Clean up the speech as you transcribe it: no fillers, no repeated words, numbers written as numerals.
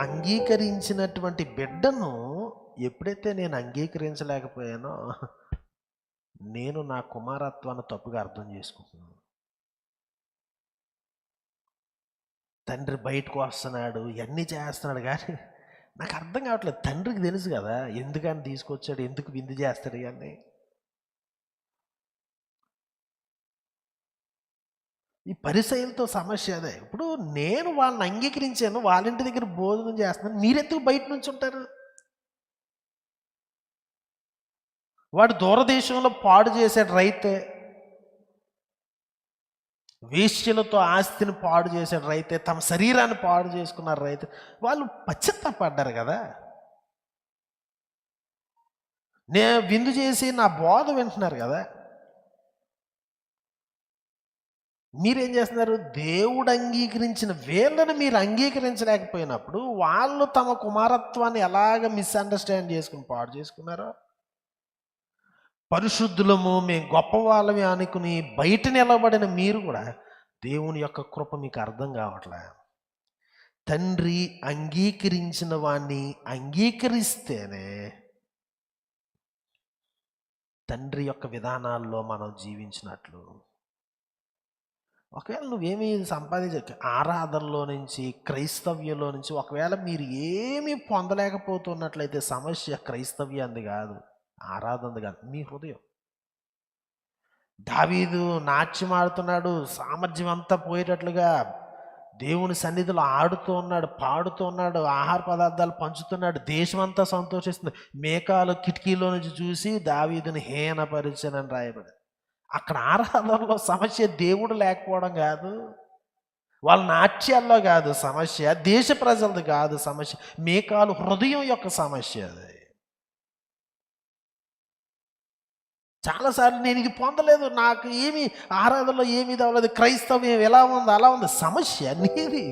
అంగీకరించినటువంటి బిడ్డను ఎప్పుడైతే నేను అంగీకరించలేకపోయానో నేను నా కుమారత్వాన్ని తప్పుగా అర్థం చేసుకుంటున్నాను. తండ్రి బయటకు వస్తున్నాడు, ఇవన్నీ చేస్తున్నాడు, కానీ నాకు అర్థం కావట్లేదు. తండ్రికి తెలుసు కదా ఎందుకని తీసుకొచ్చాడు, ఎందుకు విందు చేస్తాడు కానీ. ఈ పరిసయ్యులతో సమస్య అదే. ఇప్పుడు నేను వాళ్ళని అంగీకరించాను, వాళ్ళ ఇంటి దగ్గర భోజనం చేస్తున్నాను, మీరెందుకు బయట నుంచి ఉంటారు? వాడు దూరదేశంలో పాడు చేశాడు రైతే, వేశ్యలతో ఆస్తిని పాడు చేశాడు రైతే, తమ శరీరాన్ని పాడు చేసుకున్నారు రైతే. వాళ్ళు పశ్చాత్తాపడ్డారు కదా. నేను విందు చేసి నా బోధ వింటున్నారు కదా. మీరేం చేస్తున్నారు? దేవుడు అంగీకరించిన వీళ్ళని మీరు అంగీకరించలేకపోయినప్పుడు వాళ్ళు తమ కుమారత్వాన్ని ఎలాగ మిస్అండర్స్టాండ్ చేసుకుని పాడు చేసుకున్నారో. పరిశుద్ధులము, మేము గొప్పవాళ్ళమే అనుకుని బయట నిలబడిన మీరు కూడా దేవుని యొక్క కృప మీకు అర్థం కావట్లే. తండ్రి అంగీకరించిన వాణ్ణి అంగీకరిస్తేనే తండ్రి యొక్క విధానాల్లో మనం జీవించినట్లు. ఒకవేళ నువ్వేమీ ఆరాధనలో నుంచి, క్రైస్తవ్యంలో నుంచి ఒకవేళ మీరు ఏమీ పొందలేకపోతున్నట్లయితే సమస్య క్రైస్తవ్యంది కాదు, ఆరాధనది కాదు, మీ హృదయం. దావీదు నాట్యం ఆడుతున్నాడు, సామర్థ్యం అంతా పోయేటట్లుగా దేవుని సన్నిధిలో ఆడుతూ ఉన్నాడు, పాడుతూ ఉన్నాడు, ఆహార పదార్థాలు పంచుతున్నాడు, దేశమంతా సంతోషిస్తుంది. మేకాలు కిటికీలో నుంచి చూసి దావీదుని హీనపరిచానని రాయబడి. అక్కడ ఆరాధనలో సమస్య దేవుడు లేకపోవడం కాదు, వాళ్ళ నాట్యాల్లో కాదు సమస్య, దేశ ప్రజలది కాదు సమస్య, మేకాలు హృదయం యొక్క సమస్య అది. చాలాసార్లు నేను ఇది పొందలేదు, నాకు ఏమి ఆరాధనలో ఏమి ఇది అవ్వలేదు, క్రైస్తవ్యం ఎలా ఉంది అలా ఉంది, సమస్య నీది.